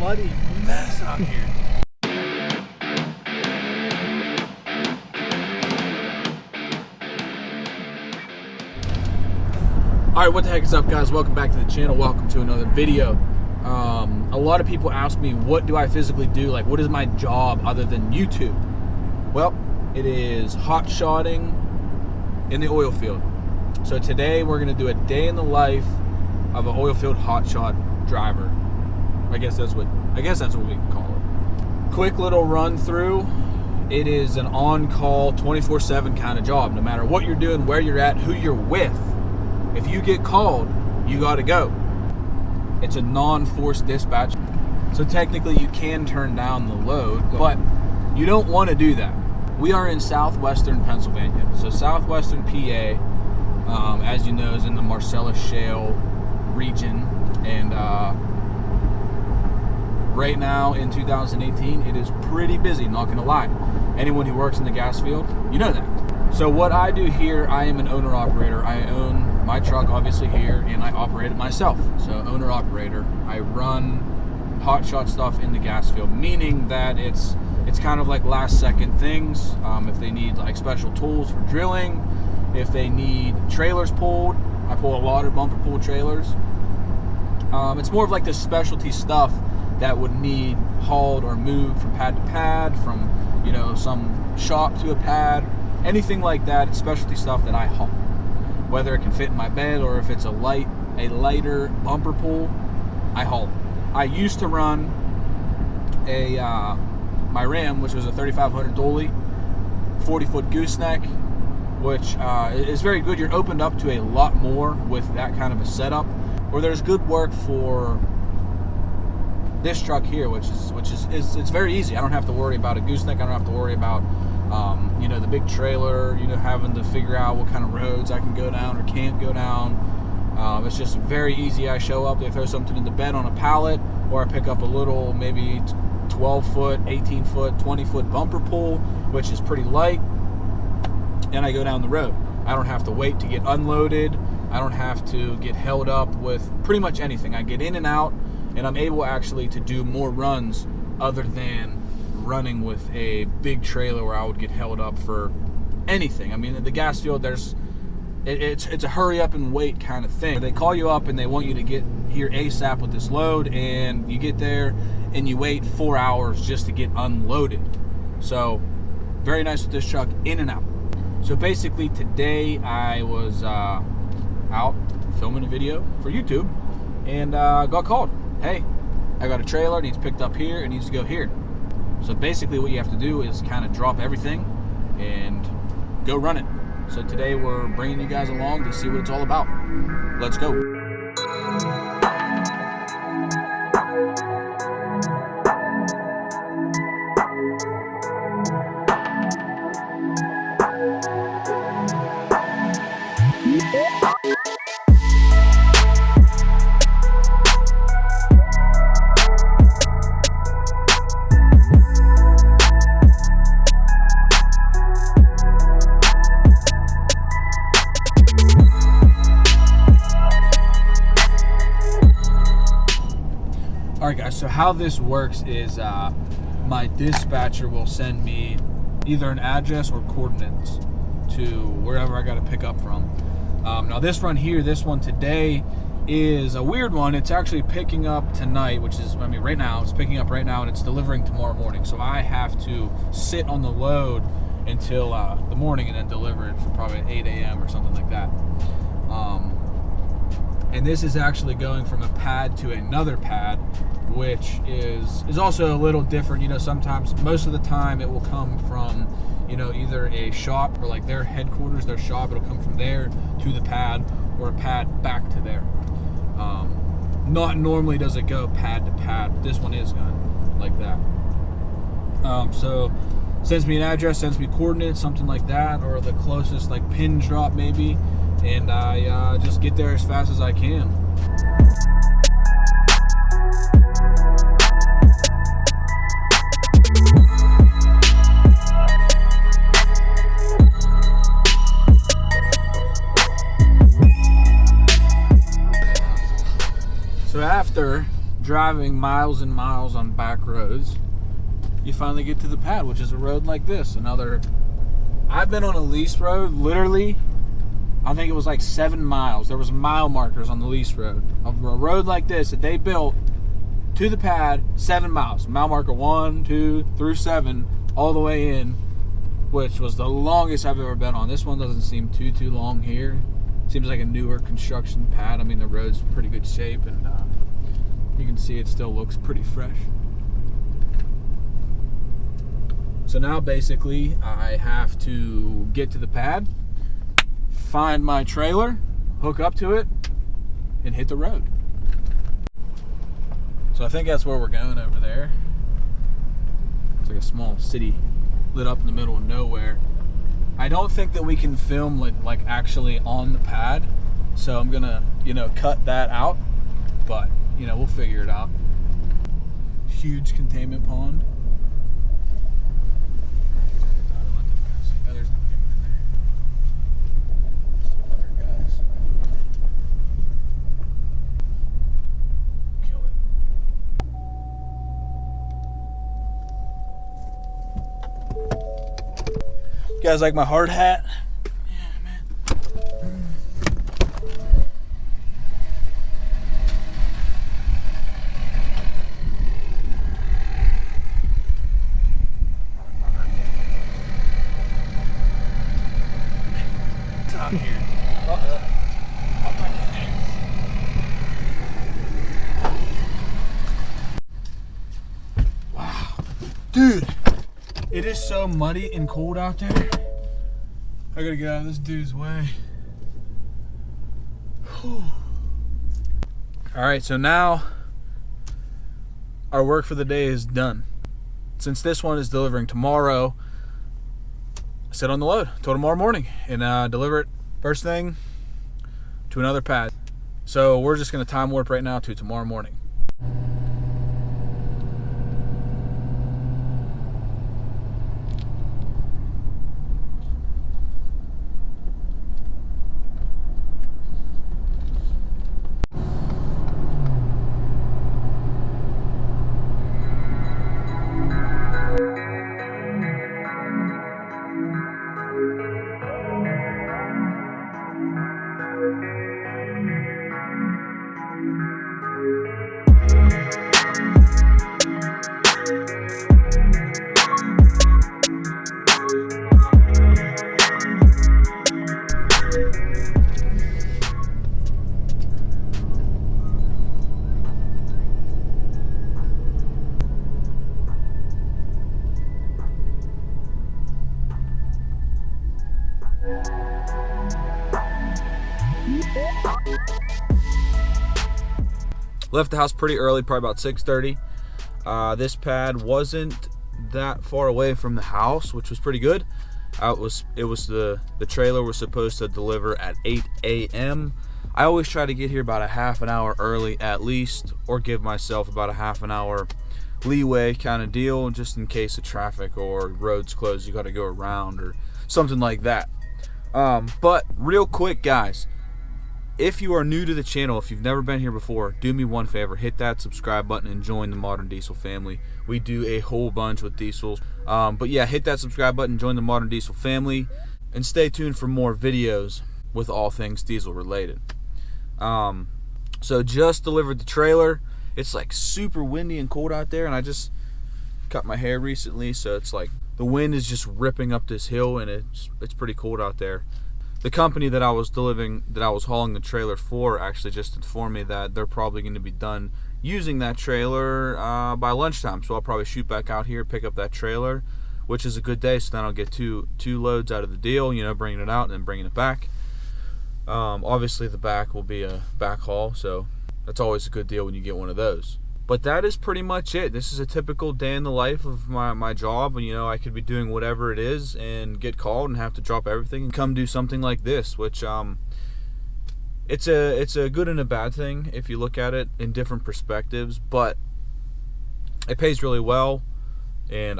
bloody mess out here. Alright, what the heck is up, guys? Welcome back to the channel. Welcome to another video. A lot of people ask me, what do I physically do? Like, what is my job other than YouTube? Well, it is hot-shotting in the oil field. So today we're going to do a day in the life of an oil field hotshot driver. I guess that's what we can call it. Quick little run through. It is an on-call 24/7 kind of job. No matter what you're doing, where you're at, who you're with. If you get called, you got to go. It's a non-forced dispatch. So technically you can turn down the load, but you don't want to do that. We are in southwestern Pennsylvania. So southwestern PA, as you know, is in the Marcellus Shale region. And right now in 2018, it is pretty busy, not going to lie. Anyone who works in the gas field, you know that. So what I do here, I am an owner-operator. I own my truck, obviously, here, and I operate it myself. So owner-operator. I run hotshot stuff in the gas field, meaning that it's kind of like last-second things. If they need like special tools for drilling, if they need trailers pulled, I pull a lot of bumper pull trailers. It's more of like the specialty stuff that would need hauled or moved from pad to pad, from some shop to a pad. Anything like that, it's specialty stuff that I haul. Whether it can fit in my bed or if it's a lighter bumper pull, I haul it. I used to run my Ram, which was a 3500 dolly, 40-foot gooseneck, which is very good. You're opened up to a lot more with that kind of a setup. Or there's good work for this truck here, which is it's very easy. I don't have to worry about a gooseneck. I don't have to worry about the big trailer, having to figure out what kind of roads I can go down or can't go down. It's just very easy. I show up, they throw something in the bed on a pallet, or I pick up a little, maybe 12-foot, 18-foot, 20-foot bumper pull, which is pretty light, and I go down the road. I don't have to wait to get unloaded. I don't have to get held up with pretty much anything. I get in and out, and I'm able actually to do more runs other than running with a big trailer where I would get held up for anything. I mean, in the gas field, it's a hurry up and wait kind of thing. They call you up and they want you to get here ASAP with this load, and you get there and you wait 4 hours just to get unloaded. So very nice with this truck, in and out. So basically today I was out filming a video for YouTube and got called. Hey, I got a trailer, it needs picked up here, it needs to go here. So basically what you have to do is kind of drop everything and go run it. So today we're bringing you guys along to see what it's all about. Let's go. Alright guys, so how this works is my dispatcher will send me either an address or coordinates to wherever I got to pick up from. Now this run here, this one today, is a weird one. It's actually picking up tonight, which is, right now, it's picking up right now and it's delivering tomorrow morning. So I have to sit on the load until the morning and then deliver it for probably 8 a.m. or something like that. And this is actually going from a pad to another pad, which is also a little different. Sometimes, most of the time, it will come from, either a shop or like their headquarters, their shop. It'll come from there to the pad, or a pad back to there. Not normally does it go pad to pad, but this one is going like that. So sends me an address, sends me coordinates, something like that, or the closest like pin drop maybe, and I just get there as fast as I can. So after driving miles and miles on back roads, you finally get to the pad, which is a road like this. I've been on a lease road, literally, I think it was like 7 miles. There was mile markers on the lease road. A road like this that they built to the pad, 7 miles. Mile marker 1, 2, through 7, all the way in, which was the longest I've ever been on. This one doesn't seem too long here. Seems like a newer construction pad. I mean, the road's in pretty good shape, and you can see it still looks pretty fresh. So now basically I have to get to the pad, find my trailer, hook up to it, and hit the road. So I think that's where we're going over there. It's like a small city lit up in the middle of nowhere. I don't think that we can film like actually on the pad, so I'm gonna, cut that out, but we'll figure it out. Huge containment pond. Oh, there's nothing in there. Just the other guys. Kill it. You guys like my hard hat? Yeah, man. It's out here. Wow. Dude, it is so muddy and cold out there. I gotta get out of this dude's way. Whew. All right, so now our work for the day is done. Since this one is delivering tomorrow, I sit on the load till tomorrow morning and deliver it first thing to another pad. So we're just gonna time warp right now to tomorrow morning. Left the house pretty early, probably about 6:30. This pad wasn't that far away from the house, which was pretty good. The trailer was supposed to deliver at 8 a.m. I always try to get here about a half an hour early at least, or give myself about a half an hour leeway kind of deal, just in case of traffic or roads closed, you got to go around or something like that. But real quick, guys, if you are new to the channel, if you've never been here before, do me one favor, hit that subscribe button and join the Modern Diesel family. We do a whole bunch with diesels. But yeah, hit that subscribe button, join the Modern Diesel family, and stay tuned for more videos with all things diesel related. So just delivered the trailer. It's like super windy and cold out there, and I just cut my hair recently, so it's like the wind is just ripping up this hill, and it's pretty cold out there. The company that I was hauling the trailer for actually just informed me that they're probably going to be done using that trailer by lunchtime. So I'll probably shoot back out here, pick up that trailer, which is a good day. So then I'll get two loads out of the deal, bringing it out and then bringing it back. Obviously the back will be a back haul, so that's always a good deal when you get one of those. But that is pretty much it. This is a typical day in the life of my job. And, I could be doing whatever it is and get called and have to drop everything and come do something like this, which it's a good and a bad thing if you look at it in different perspectives. But it pays really well, and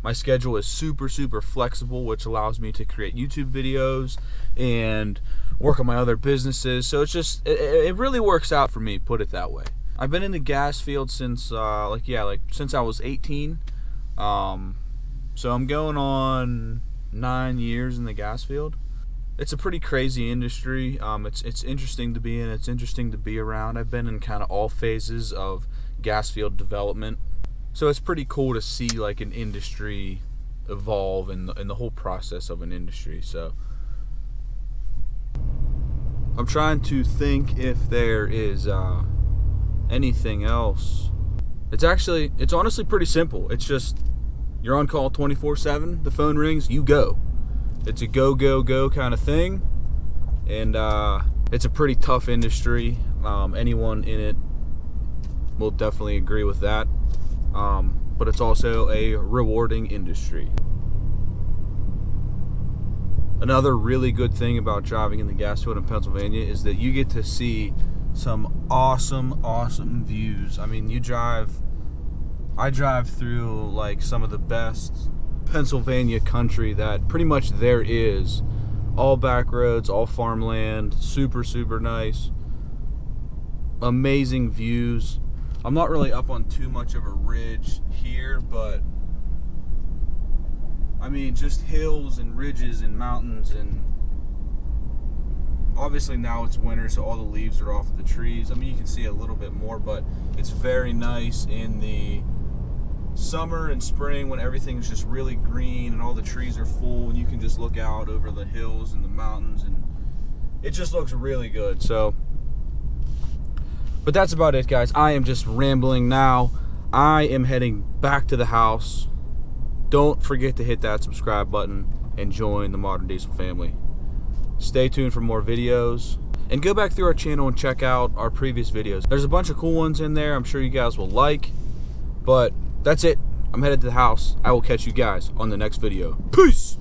my schedule is super flexible, which allows me to create YouTube videos and work on my other businesses. So it really works out for me, put it that way. I've been in the gas field since since I was 18. So I'm going on 9 years in the gas field. It's a pretty crazy industry. It's interesting to be in. It's interesting to be around. I've been in kind of all phases of gas field development. So it's pretty cool to see like an industry evolve and the whole process of an industry. So I'm trying to think if there is anything else. It's honestly pretty simple. It's just you're on call 24/7. The phone rings, you go. It's a go, go, go kind of thing. And it's a pretty tough industry. Anyone in it will definitely agree with that. But it's also a rewarding industry. Another really good thing about driving in the gas field in Pennsylvania is that you get to see some awesome views. I mean, I drive through like some of the best Pennsylvania country that pretty much there is. All back roads, all farmland, super nice. Amazing views. I'm not really up on too much of a ridge here, but I mean just hills and ridges and mountains, and obviously now it's winter, so all the leaves are off of the trees. I mean, you can see a little bit more, but it's very nice in the summer and spring when everything's just really green and all the trees are full and you can just look out over the hills and the mountains, and it just looks really good. So, but that's about it, guys. I am just rambling now. I am heading back to the house. Don't forget to hit that subscribe button and join the Modern Diesel family. Stay tuned for more videos, and go back through our channel and check out our previous videos. There's a bunch of cool ones in there I'm sure you guys will like. But that's it. I'm headed to the house. I will catch you guys on the next video. Peace!